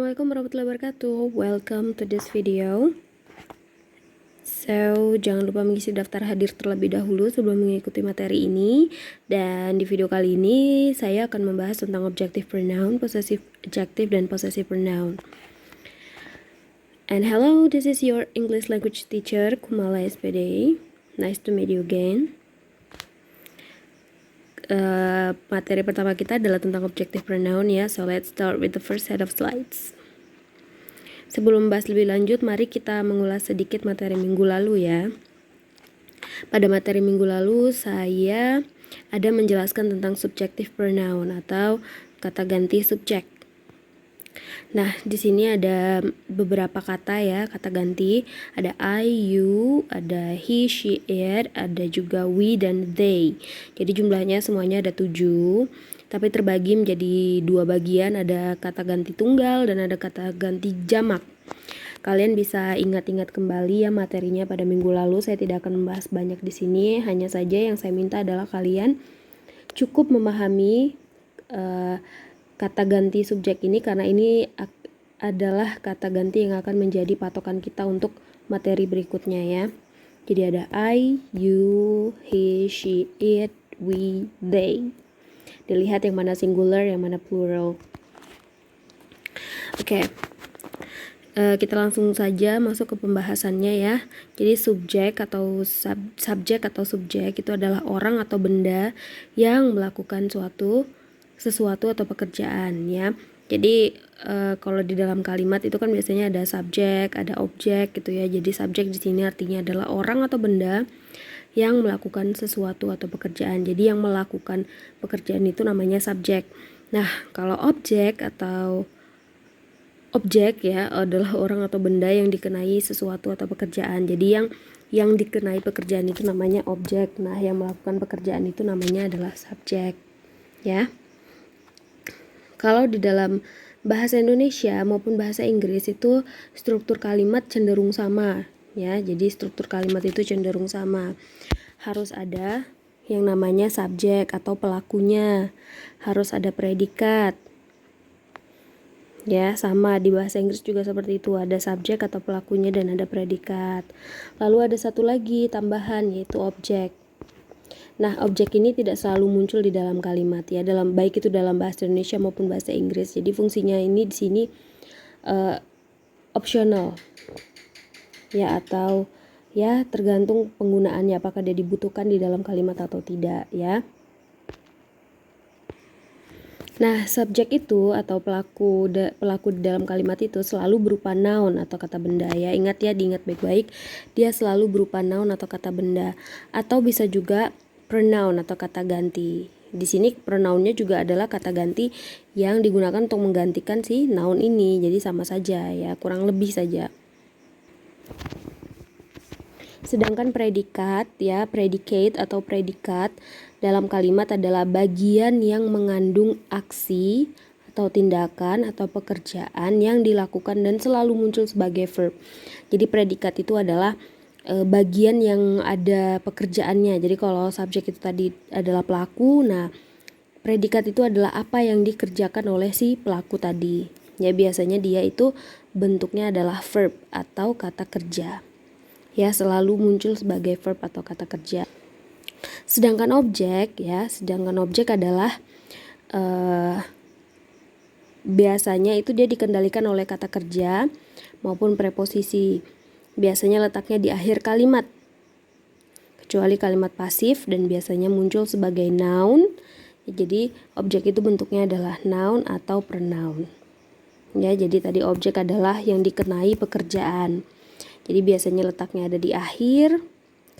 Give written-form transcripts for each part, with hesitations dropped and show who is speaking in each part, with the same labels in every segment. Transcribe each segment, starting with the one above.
Speaker 1: Assalamualaikum warahmatullahi wabarakatuh. Welcome to this video. So, jangan lupa mengisi daftar hadir terlebih dahulu sebelum mengikuti materi ini. Dan di video kali ini saya akan membahas tentang objective pronoun, possessive adjective, dan possessive pronoun. And hello, this is your English language teacher Kumala SPD. Nice to meet you again. Materi pertama kita adalah tentang objective pronoun ya. So let's start with the first set of slides. Sebelum membahas lebih lanjut, mari kita mengulas sedikit materi minggu lalu ya. Pada materi minggu lalu saya ada menjelaskan tentang subjective pronoun atau kata ganti subjek. Nah, di sini ada beberapa kata ya, kata ganti. Ada I, you, ada he, she, it, ada juga we dan they. Jadi jumlahnya semuanya ada 7, tapi terbagi menjadi 2 bagian, ada kata ganti tunggal dan ada kata ganti jamak. Kalian bisa ingat-ingat kembali ya materinya pada minggu lalu. Saya tidak akan membahas banyak di sini, hanya saja yang saya minta adalah kalian cukup memahami kata ganti subjek ini, karena ini adalah kata ganti yang akan menjadi patokan kita untuk materi berikutnya ya. Jadi ada I, you, he, she, it, we, they. Dilihat yang mana singular, yang mana plural. Oke. Kita langsung saja masuk ke pembahasannya ya. Jadi subjek atau subjek atau subjek itu adalah orang atau benda yang melakukan sesuatu atau pekerjaan ya. Jadi kalau di dalam kalimat itu kan biasanya ada subjek, ada objek gitu ya. Jadi subjek di sini artinya adalah orang atau benda yang melakukan sesuatu atau pekerjaan. Jadi yang melakukan pekerjaan itu namanya subjek. Nah, kalau objek ya adalah orang atau benda yang dikenai sesuatu atau pekerjaan. Jadi yang dikenai pekerjaan itu namanya objek. Nah, yang melakukan pekerjaan itu namanya adalah subjek. Ya. Kalau di dalam bahasa Indonesia maupun bahasa Inggris itu struktur kalimat cenderung sama ya. Jadi struktur kalimat itu cenderung sama. Harus ada yang namanya subjek atau pelakunya. Harus ada predikat. Ya, sama di bahasa Inggris juga seperti itu, ada subjek atau pelakunya dan ada predikat. Lalu ada satu lagi tambahan yaitu objek. Nah, objek ini tidak selalu muncul di dalam kalimat ya, baik itu dalam bahasa Indonesia maupun bahasa Inggris. Jadi fungsinya ini di sini optional ya, atau ya tergantung penggunaannya, apakah dia dibutuhkan di dalam kalimat atau tidak ya. Nah, subjek itu atau pelaku di dalam kalimat itu selalu berupa noun atau kata benda ya. Ingat ya, diingat baik-baik, dia selalu berupa noun atau kata benda, atau bisa juga pronoun atau kata ganti. Di sini pronounnya juga adalah kata ganti yang digunakan untuk menggantikan si noun ini. Jadi sama saja ya, kurang lebih saja. Sedangkan predikat ya, predicate atau predikat dalam kalimat adalah bagian yang mengandung aksi atau tindakan atau pekerjaan yang dilakukan dan selalu muncul sebagai verb. Jadi predikat itu adalah bagian yang ada pekerjaannya. Jadi kalau subjek itu tadi adalah pelaku, nah predikat itu adalah apa yang dikerjakan oleh si pelaku tadi. Ya, biasanya dia itu bentuknya adalah verb atau kata kerja. Ya, selalu muncul sebagai verb atau kata kerja. Sedangkan objek adalah biasanya itu dia dikendalikan oleh kata kerja maupun preposisi. Biasanya letaknya di akhir kalimat, kecuali kalimat pasif, dan biasanya muncul sebagai noun. Jadi objek itu bentuknya adalah noun atau pronoun. Ya, jadi tadi objek adalah yang dikenai pekerjaan. Jadi biasanya letaknya ada di akhir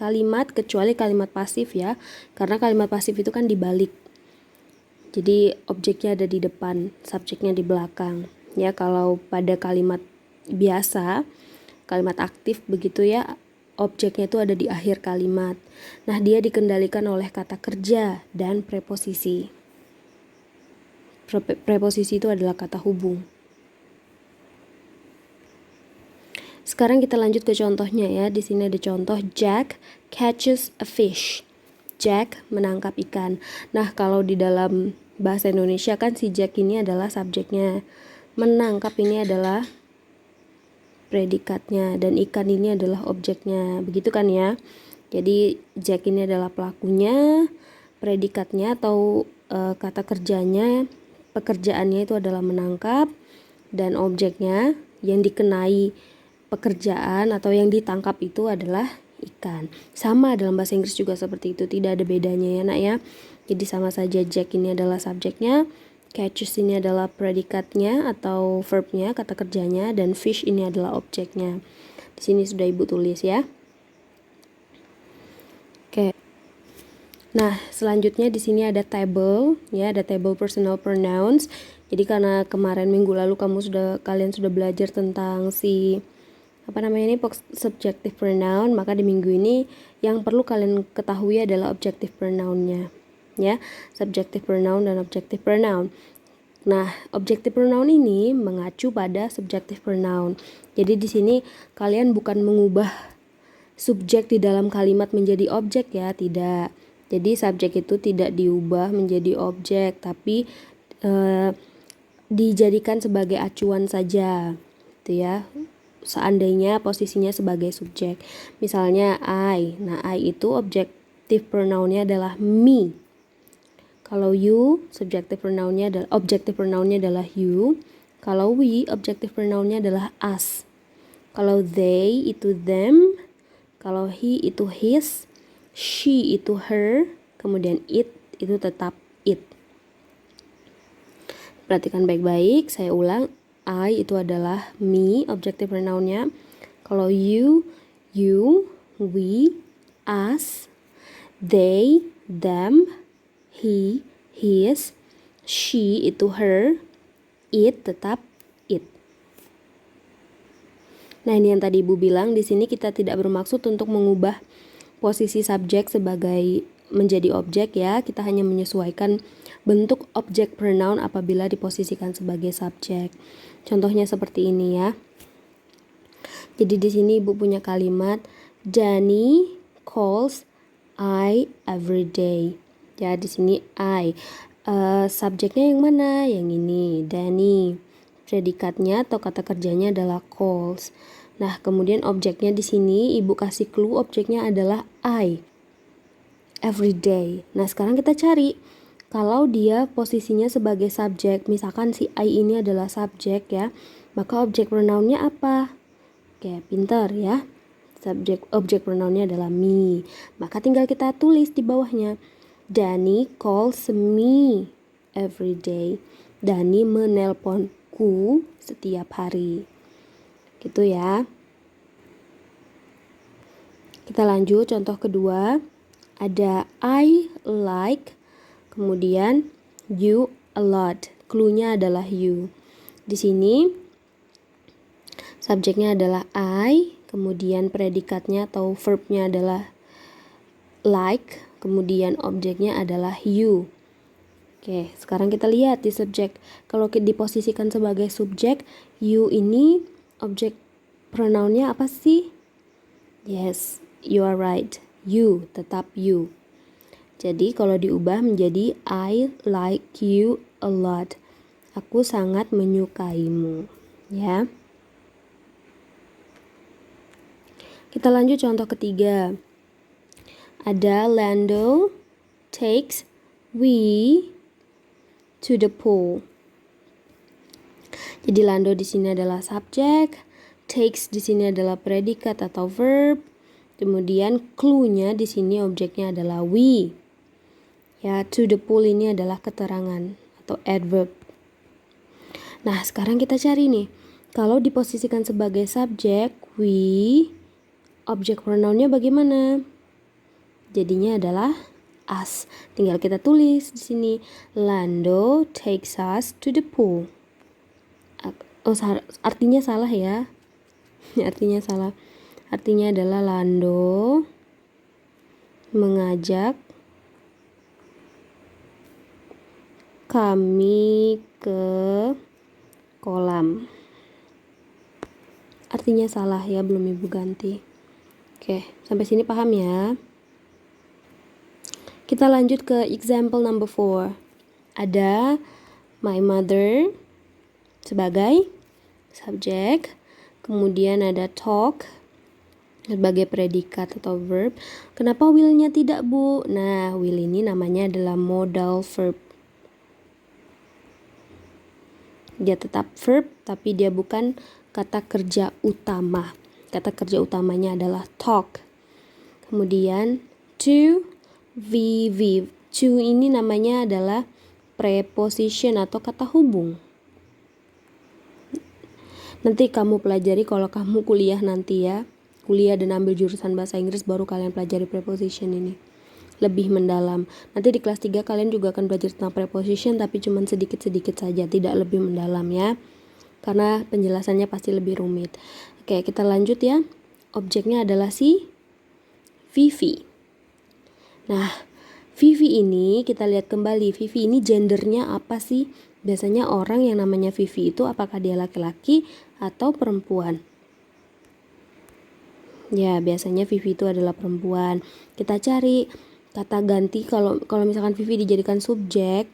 Speaker 1: kalimat, kecuali kalimat pasif ya, karena kalimat pasif itu kan dibalik. Jadi objeknya ada di depan, subjeknya di belakang. Ya, kalau pada kalimat biasa, kalimat aktif begitu ya, objeknya itu ada di akhir kalimat. Nah, dia dikendalikan oleh kata kerja dan preposisi. Preposisi itu adalah kata hubung. Sekarang kita lanjut ke contohnya ya. Di sini ada contoh, Jack catches a fish. Jack menangkap ikan. Nah, kalau di dalam bahasa Indonesia kan si Jack ini adalah subjeknya. menangkap ini adalah predikatnya dan ikan ini adalah objeknya, begitu kan ya. Jadi Jack ini adalah pelakunya, predikatnya atau kata kerjanya, pekerjaannya itu adalah menangkap, dan objeknya yang dikenai pekerjaan atau yang ditangkap itu adalah ikan. Sama dalam bahasa Inggris juga seperti itu, tidak ada bedanya ya nak ya. Jadi sama saja, Jack ini adalah subjeknya, catches ini adalah predikatnya atau verbnya, kata kerjanya, dan fish ini adalah objeknya. Di sini sudah ibu tulis ya. Oke. Nah, selanjutnya di sini ada table ya, ada table personal pronouns. Jadi karena kemarin minggu lalu kalian sudah belajar tentang si subjective pronoun, maka di minggu ini yang perlu kalian ketahui adalah objective pronounnya ya, subjective pronoun dan objective pronoun. Nah, objective pronoun ini mengacu pada subjective pronoun. Jadi di sini kalian bukan mengubah subjek di dalam kalimat menjadi objek ya, tidak. Jadi subjek itu tidak diubah menjadi objek, tapi dijadikan sebagai acuan saja, gitu ya. Seandainya posisinya sebagai subjek. Misalnya I. Nah, I itu objective pronounnya adalah me. Kalau you, subjective pronounnya adalah objective pronounnya adalah you. Kalau we, objective pronounnya adalah us. Kalau they itu them. Kalau he itu his. She itu her. Kemudian it itu tetap it. Perhatikan baik-baik, saya ulang. I itu adalah me, objective pronounnya. Kalau you, we, us, they, them, he, his, she itu her, it tetap it. Nah, ini yang tadi Ibu bilang, di sini kita tidak bermaksud untuk mengubah posisi subjek sebagai menjadi objek ya. Kita hanya menyesuaikan bentuk objek pronoun apabila diposisikan sebagai subjek. Contohnya seperti ini ya. Jadi di sini Ibu punya kalimat Danny calls I every day. Ya, di sini I. Subjeknya yang mana? Yang ini, Danny. Predikatnya atau kata kerjanya adalah calls. Nah, kemudian objeknya di sini Ibu kasih clue, objeknya adalah I. Every day. Nah, sekarang kita cari kalau dia posisinya sebagai subjek, misalkan si I ini adalah subjek ya, maka objek pronounnya apa? Oke, pintar ya. Objek pronounnya adalah me. Maka tinggal kita tulis di bawahnya. Danny calls me every day. Danny menelponku setiap hari. Gitu ya. Kita lanjut contoh kedua. Ada I like, kemudian you a lot. Cluenya adalah you. Di sini subjeknya adalah I, kemudian predikatnya atau verbnya adalah like, kemudian objeknya adalah you. Oke, sekarang kita lihat di subjek. Kalau diposisikan sebagai subjek, you ini objek pronounnya apa sih? Yes, you are right. You, tetap you. Jadi kalau diubah menjadi I like you a lot. Aku sangat menyukaimu. Ya. Kita lanjut contoh ketiga. Ada Lando takes we to the pool. Jadi Lando di sini adalah subjek, takes di sini adalah predikat atau verb. Kemudian clue-nya di sini objeknya adalah we. Ya, to the pool ini adalah keterangan atau adverb. Nah, sekarang kita cari nih. Kalau diposisikan sebagai subjek, we, objek pronounnya bagaimana? Jadinya adalah us. Tinggal kita tulis di sini. Lando takes us to the pool. Oh, artinya salah ya. Artinya salah. Artinya adalah Lando mengajak kami ke kolam. Artinya salah ya, belum Ibu ganti. Oke, sampai sini paham ya? Kita lanjut ke example number 4. Ada my mother sebagai subjek. Kemudian ada talk sebagai predikat atau verb. Kenapa will-nya tidak, Bu? Nah, will ini namanya adalah modal verb. Dia tetap verb, tapi dia bukan kata kerja utama. Kata kerja utamanya adalah talk. Kemudian to, VV. To ini namanya adalah preposition atau kata hubung. Nanti kamu pelajari kalau kamu kuliah nanti ya. Kuliah dan ambil jurusan bahasa Inggris baru kalian pelajari preposition ini. Lebih mendalam. Nanti di kelas 3 kalian juga akan belajar tentang preposition tapi cuma sedikit-sedikit saja, tidak lebih mendalam ya. Karena penjelasannya pasti lebih rumit. Oke, kita lanjut ya. Objeknya adalah si Vivi. Nah, Vivi ini kita lihat kembali. Vivi ini gendernya apa sih? Biasanya orang yang namanya Vivi itu apakah dia laki-laki atau perempuan? Ya, biasanya Vivi itu adalah perempuan. Kita cari kata ganti kalau misalkan Vivi dijadikan subjek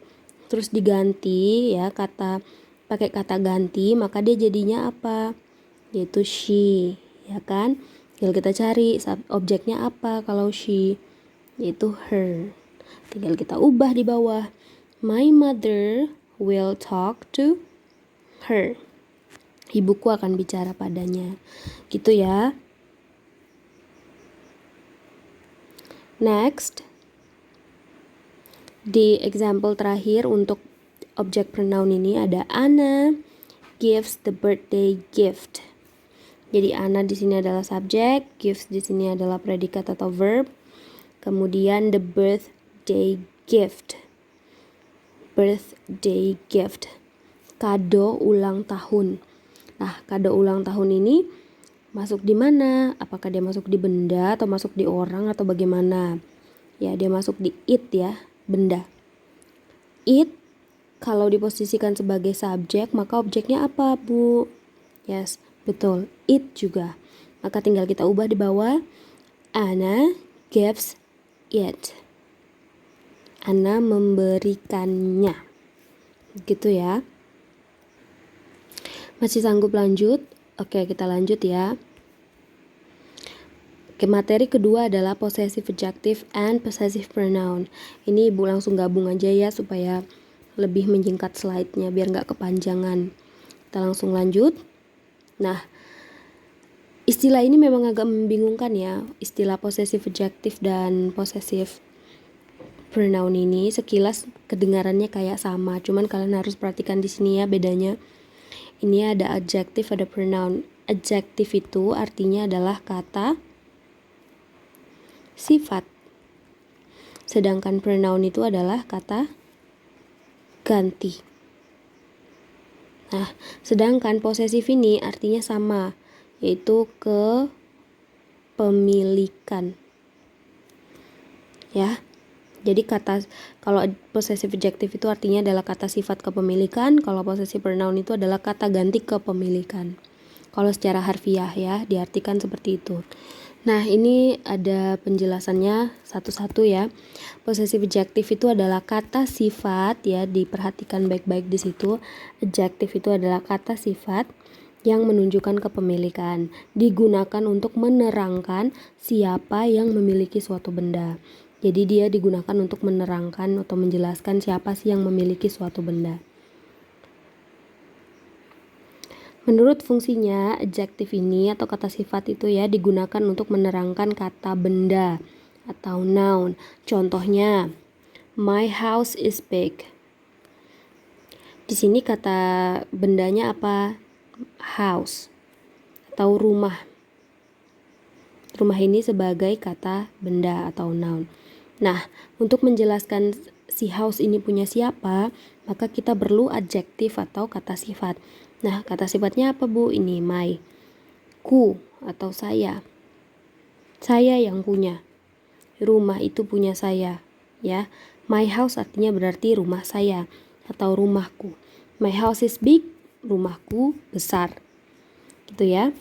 Speaker 1: terus diganti ya pakai kata ganti, maka dia jadinya apa? Yaitu she, ya kan? Tinggal kita cari objeknya apa kalau she, yaitu her. Tinggal kita ubah di bawah. My mother will talk to her. Ibuku akan bicara padanya. Gitu ya. Next. Di example terakhir untuk objek pronoun ini ada Anna gives the birthday gift. Jadi Anna di sini adalah subjek, gives di sini adalah predikat atau verb. Kemudian the birthday gift. Birthday gift. Kado ulang tahun. Nah, kado ulang tahun ini masuk di mana? Apakah dia masuk di benda atau masuk di orang atau bagaimana? Ya, dia masuk di it ya, benda. It kalau diposisikan sebagai subjek, maka objeknya apa, Bu? Yes, betul. It juga. Maka tinggal kita ubah di bawah. Anna gives it. Anna memberikannya. Gitu ya. Masih sanggup lanjut? Oke, kita lanjut ya. Oke, materi kedua adalah possessive adjective and possessive pronoun. Ini Ibu langsung gabung aja ya supaya lebih menyingkat slide-nya biar nggak kepanjangan. Kita langsung lanjut. Nah, istilah ini memang agak membingungkan ya. Istilah possessive adjective dan possessive pronoun ini sekilas kedengarannya kayak sama, cuman kalian harus perhatikan di sini ya bedanya. Ini ada adjective, ada pronoun. Adjective itu artinya adalah kata sifat. Sedangkan pronoun itu adalah kata ganti. Nah, sedangkan possessive ini artinya sama, yaitu kepemilikan. Ya. Jadi kalau possessive adjective itu artinya adalah kata sifat kepemilikan, kalau possessive pronoun itu adalah kata ganti kepemilikan. Kalau secara harfiah ya, diartikan seperti itu. Nah, ini ada penjelasannya satu-satu ya. Possessive adjective itu adalah kata sifat ya, diperhatikan baik-baik di situ. Adjective itu adalah kata sifat yang menunjukkan kepemilikan, digunakan untuk menerangkan siapa yang memiliki suatu benda. Jadi dia digunakan untuk menerangkan atau menjelaskan siapa sih yang memiliki suatu benda. Menurut fungsinya, adjektif ini atau kata sifat itu ya digunakan untuk menerangkan kata benda atau noun. Contohnya, my house is big. Di sini kata bendanya apa? House atau rumah. Rumah ini sebagai kata benda atau noun. Nah, untuk menjelaskan si house ini punya siapa, maka kita perlu adjektif atau kata sifat. Nah, kata sifatnya apa, Bu? Ini my, ku atau saya. Saya yang punya. Rumah itu punya saya, ya. My house artinya berarti rumah saya atau rumahku. My house is big, rumahku besar. Gitu ya.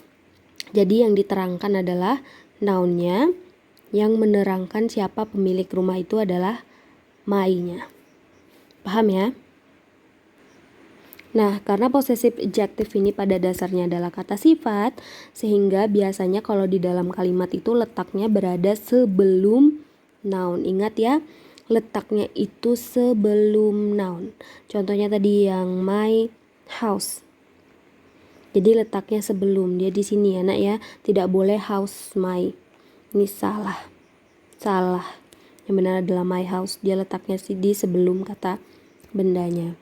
Speaker 1: Jadi yang diterangkan adalah noun-nya, yang menerangkan siapa pemilik rumah itu adalah my-nya. Paham ya? Nah, karena possessive adjective ini pada dasarnya adalah kata sifat, sehingga biasanya kalau di dalam kalimat itu letaknya berada sebelum noun. Ingat ya, letaknya itu sebelum noun. Contohnya tadi yang my house. Jadi letaknya sebelum, dia di sini ya nak ya, tidak boleh house my. Ini salah. Yang benar adalah my house, dia letaknya di sebelum kata bendanya.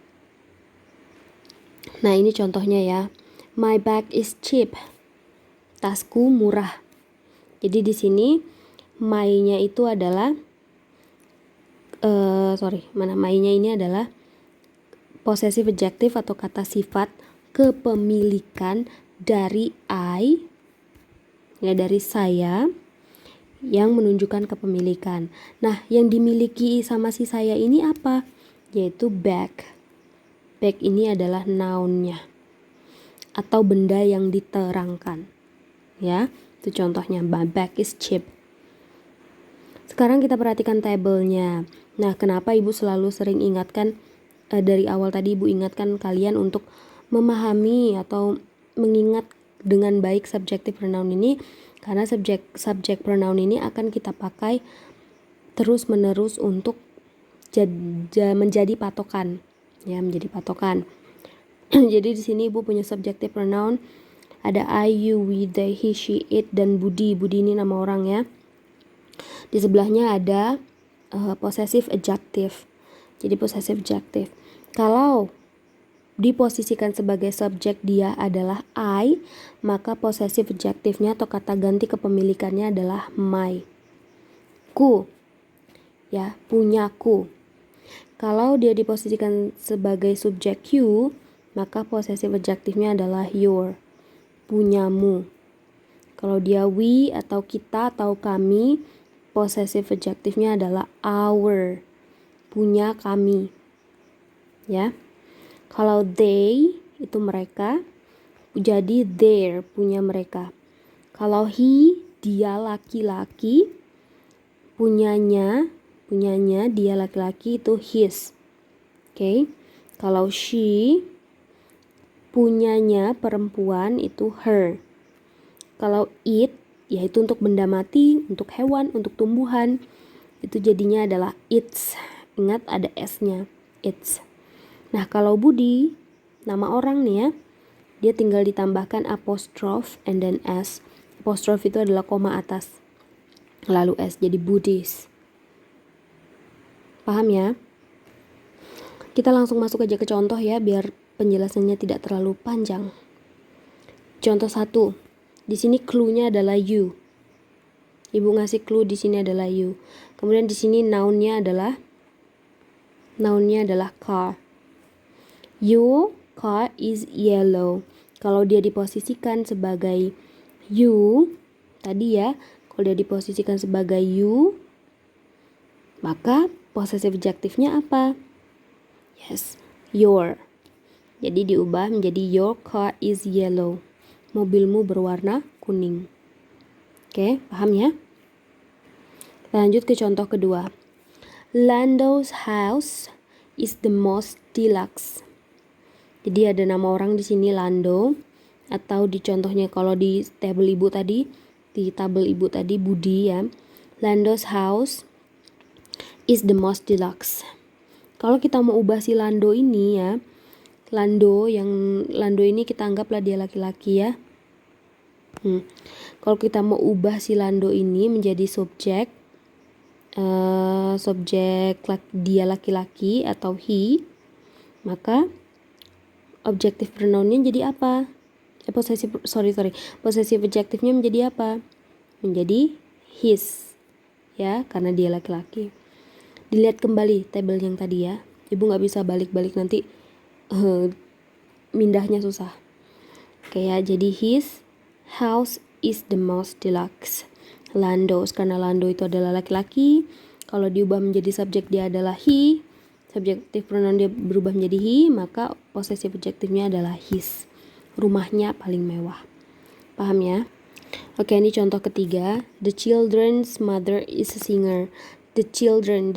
Speaker 1: Nah, ini contohnya ya. My bag is cheap. Tasku murah. Jadi di sini my-nya itu adalah my-nya ini adalah possessive adjective atau kata sifat kepemilikan dari I, ya, dari saya, yang menunjukkan kepemilikan. Nah, yang dimiliki sama si saya ini apa? Yaitu bag. Bag ini adalah noun-nya atau benda yang diterangkan. Ya, itu contohnya, my bag is cheap. Sekarang kita perhatikan tabelnya. Nah, kenapa Ibu selalu sering ingatkan dari awal tadi Ibu ingatkan kalian untuk memahami atau mengingat dengan baik subjective pronoun ini, karena subject pronoun ini akan kita pakai terus-menerus untuk menjadi patokan. Ya, menjadi patokan. Jadi di sini Ibu punya subjective pronoun, ada I, you, we, they, he, she, it, dan Budi. Budi ini nama orang ya. Di sebelahnya ada possessive adjective. Jadi possessive adjective. Kalau diposisikan sebagai subjek dia adalah I, maka possessive adjective-nya atau kata ganti kepemilikannya adalah my. Ku, ya, punyaku. Kalau dia diposisikan sebagai subjek you, maka possessive adjective-nya adalah your, punyamu. Kalau dia we atau kita atau kami, possessive adjective-nya adalah our, punya kami. Ya. Kalau they itu mereka, jadi their, punya mereka. Kalau he, dia laki-laki, punyanya dia laki-laki itu his. Oke. Kalau she, punyanya perempuan itu her. Kalau it, yaitu untuk benda mati, untuk hewan, untuk tumbuhan, itu jadinya adalah its. Ingat ada s-nya, its. Nah, kalau Budi, nama orang nih ya, dia tinggal ditambahkan apostrophe and then s. Apostrophe itu adalah koma atas, lalu s, jadi Budis. Paham ya? Kita langsung masuk aja ke contoh ya, biar penjelasannya tidak terlalu panjang. Contoh 1. Di sini clue-nya adalah you. Ibu ngasih clue di sini adalah you. Kemudian di sini noun-nya adalah car. Your car is yellow. Kalau dia diposisikan sebagai you, tadi ya, kalau dia diposisikan sebagai you, maka possessive adjective-nya apa? Yes, your. Jadi diubah menjadi your car is yellow. Mobilmu berwarna kuning. Oke, paham ya? Kita lanjut ke contoh kedua. Lando's house is the most deluxe. Jadi ada nama orang di sini Lando, atau di contohnya kalau di tabel ibu tadi Budi ya. Lando's house is the most deluxe. Kalau kita mau ubah si Lando ini ya, Lando ini kita anggaplah dia laki-laki ya. Kalau kita mau ubah si Lando ini menjadi subjek dia laki-laki atau he, maka objective pronoun-nya jadi apa? Possessive adjective-nya menjadi apa? Menjadi his, ya, karena dia laki-laki. Dilihat kembali tabel yang tadi ya. Ibu nggak bisa balik-balik nanti mindahnya susah. Oke ya, jadi his house is the most deluxe. Lando's, karena Lando itu adalah laki-laki. Kalau diubah menjadi subjek dia adalah he, subjective pronoun dia berubah menjadi he, maka possessive adjective-nya adalah his. Rumahnya paling mewah. Paham ya? Oke, ini contoh ketiga. The children's mother is a singer. The children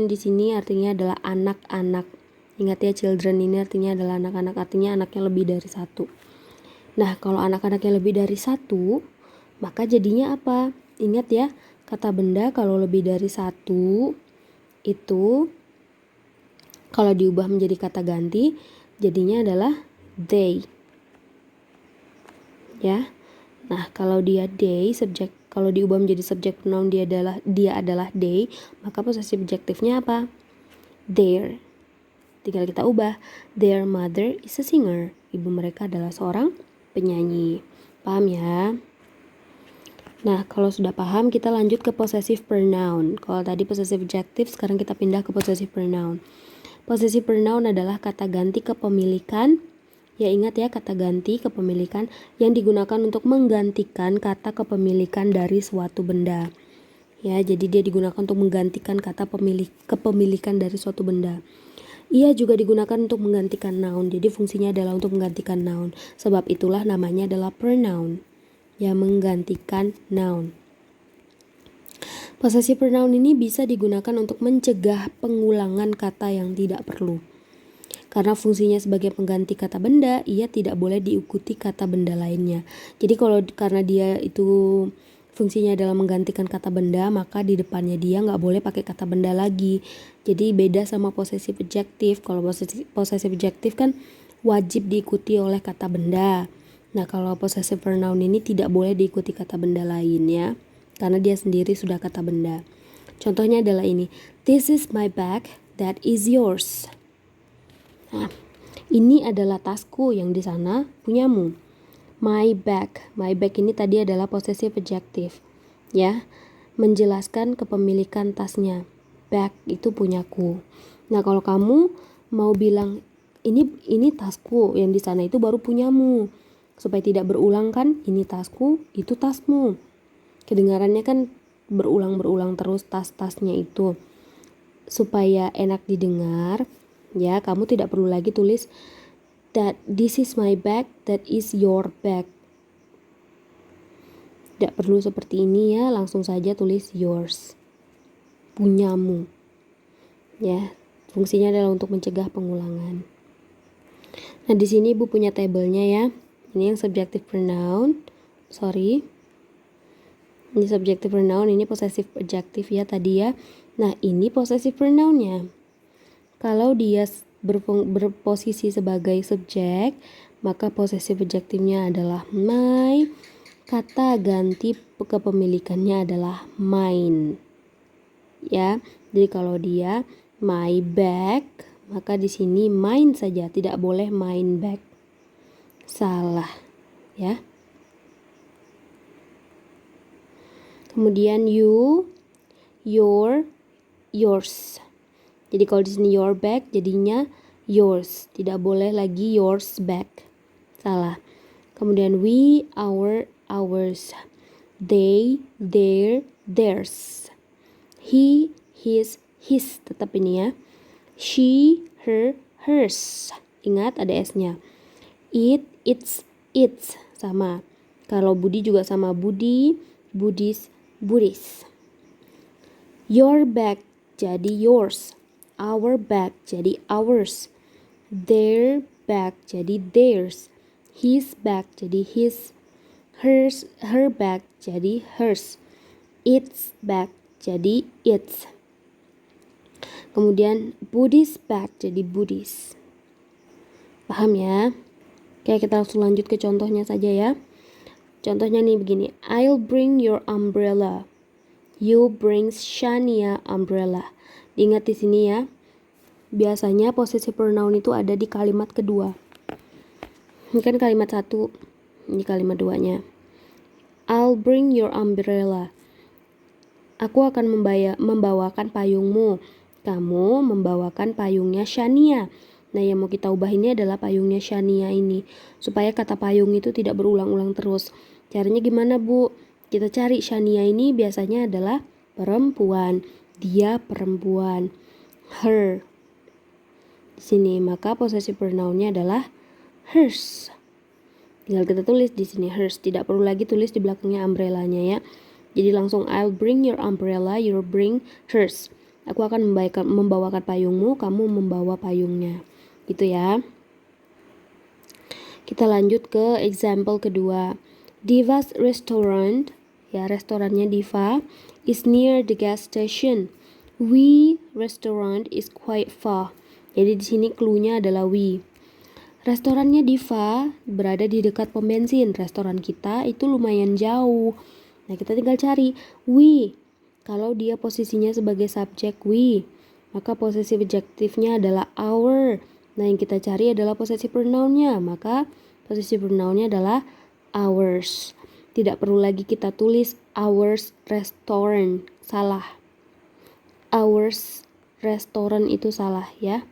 Speaker 1: di sini artinya adalah anak-anak. Ingat ya, children ini artinya adalah anak-anak, artinya anaknya lebih dari satu. Nah, kalau anak-anaknya lebih dari satu, maka jadinya apa? Ingat ya, kata benda kalau lebih dari satu itu kalau diubah menjadi kata ganti, jadinya adalah they. Ya. Nah, kalau dia they, kalau diubah menjadi subject pronoun dia adalah they, maka posesif adjektifnya apa? Their. Tinggal kita ubah. Their mother is a singer. Ibu mereka adalah seorang penyanyi. Paham ya? Nah, kalau sudah paham, kita lanjut ke possessive pronoun. Kalau tadi possessive adjective, sekarang kita pindah ke possessive pronoun. Possessive pronoun adalah kata ganti kepemilikan. Ya, ingat ya, kata ganti kepemilikan yang digunakan untuk menggantikan kata kepemilikan dari suatu benda. Ya, jadi dia digunakan untuk menggantikan kata kepemilikan dari suatu benda. Ia juga digunakan untuk menggantikan noun. Jadi fungsinya adalah untuk menggantikan noun. Sebab itulah namanya adalah pronoun. Ya, menggantikan noun. Possessive pronoun ini bisa digunakan untuk mencegah pengulangan kata yang tidak perlu. Karena fungsinya sebagai pengganti kata benda, ia tidak boleh diikuti kata benda lainnya. Jadi karena dia itu fungsinya adalah menggantikan kata benda, maka di depannya dia nggak boleh pakai kata benda lagi. Jadi beda sama possessive adjective. Kalau possessive adjective kan wajib diikuti oleh kata benda. Nah, kalau possessive pronoun ini tidak boleh diikuti kata benda lain ya. Karena dia sendiri sudah kata benda. Contohnya adalah ini. This is my bag, that is yours. Nah, ini adalah tasku, yang di sana punyamu. My bag ini tadi adalah possessive adjective. Ya, menjelaskan kepemilikan tasnya. Bag itu punyaku. Nah, kalau kamu mau bilang ini tasku, yang di sana itu baru punyamu. Supaya tidak berulang kan, ini tasku, itu tasmu. Kedengarannya kan berulang-berulang terus tas-tasnya itu. Supaya enak didengar, ya, kamu tidak perlu lagi tulis that this is my bag, that is your bag. Tidak perlu seperti ini ya, langsung saja tulis yours. Punyamu. Ya, fungsinya adalah untuk mencegah pengulangan. Nah, di sini Ibu punya tabelnya ya. Ini yang subjective pronoun. Ini subjective pronoun, ini possessive adjective ya tadi ya. Nah, ini possessive pronounnya. Kalau dia berposisi sebagai subjek, maka possessive adjektifnya adalah my. Kata ganti kepemilikannya adalah mine. Ya, jadi kalau dia my bag, maka di sini mine saja, tidak boleh mine bag. Salah, ya. Kemudian you, your, yours. Jadi kalau di sini your bag jadinya yours, tidak boleh lagi yours bag. Salah. Kemudian we, our, ours. They, their, theirs. He, his, his, tetap ini ya. She, her, hers. Ingat ada S-nya. It, its, its, sama. Kalau Budi juga sama, Budi, Budis, Budis. Your bag jadi yours. Our bag jadi ours. Their bag jadi theirs. His bag jadi his. Her bag jadi hers. Its bag jadi its. Kemudian Budi's bag jadi Budi's. Paham ya? Oke, kita langsung lanjut ke contohnya saja ya. Contohnya nih begini. I'll bring your umbrella. You bring Shania umbrella. Diingat di sini ya. Biasanya possessive pronoun itu ada di kalimat kedua. Ini kan kalimat 1. Ini kalimat 2-nya. I'll bring your umbrella. Aku akan membawakan payungmu. Kamu membawakan payungnya Shania. Nah, yang mau kita ubah ini adalah payungnya Shania ini. Supaya kata payung itu tidak berulang-ulang terus. Caranya gimana, Bu? Kita cari Shania ini biasanya adalah perempuan. Dia perempuan. Her. Di sini maka possessive pronounnya adalah hers. Tinggal kita tulis di sini hers. Tidak perlu lagi tulis di belakangnya umbrella-nya ya. Jadi langsung I'll bring your umbrella, you bring hers. Aku akan membawakan payungmu, kamu membawa payungnya. Gitu ya. Kita lanjut ke example kedua. Diva's restaurant, ya restorannya Diva, is near the gas station. We restaurant is quite far. Jadi di sini clue-nya adalah we. Restorannya Diva berada di dekat pom bensin. Restoran kita itu lumayan jauh. Nah, kita tinggal cari we. Kalau dia posisinya sebagai subjek we, maka posisi adjektifnya adalah our. Nah, yang kita cari adalah posisi pronoun-nya. Maka posisi pronoun-nya adalah ours. Tidak perlu lagi kita tulis ours restaurant. Salah. Ours restaurant itu salah ya.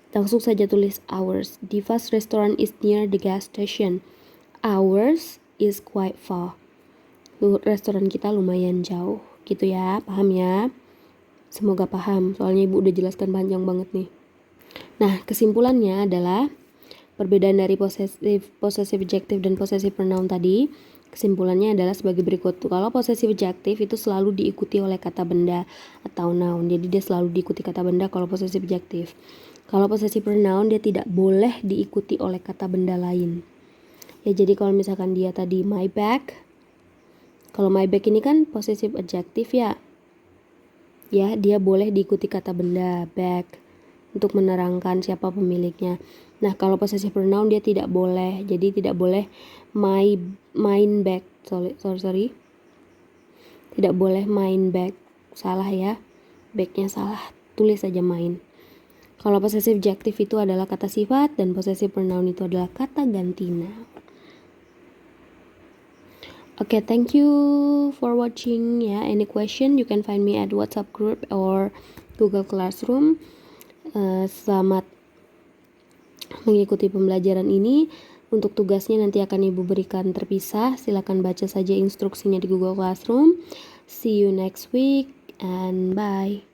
Speaker 1: Langsung saja tulis ours. Diva's restaurant is near the gas station. Ours is quite far. Restoran kita lumayan jauh. Gitu ya, paham ya? Semoga paham, soalnya ibu udah jelaskan panjang banget nih. Nah, kesimpulannya adalah perbedaan dari possessive adjective dan possessive pronoun tadi. Kesimpulannya adalah sebagai berikut. Kalau possessive adjective itu selalu diikuti oleh kata benda atau noun. Jadi dia selalu diikuti kata benda kalau possessive adjective. Kalau possessive pronoun dia tidak boleh diikuti oleh kata benda lain. Ya, jadi kalau misalkan dia tadi my bag, kalau my bag ini kan possessive adjective ya. Ya, dia boleh diikuti kata benda bag untuk menerangkan siapa pemiliknya. Nah, kalau possessive pronoun dia tidak boleh. Jadi tidak boleh mine bag. Sorry. Tidak boleh mine bag. Salah ya. Bagnya salah. Tulis saja mine. Kalau possessive adjective itu adalah kata sifat dan possessive pronoun itu adalah kata ganti noun. Okay, thank you for watching ya. Any question you can find me at WhatsApp group or Google Classroom. Selamat mengikuti pembelajaran ini. Untuk tugasnya nanti akan ibu berikan terpisah. Silakan baca saja instruksinya di Google Classroom. See you next week and bye.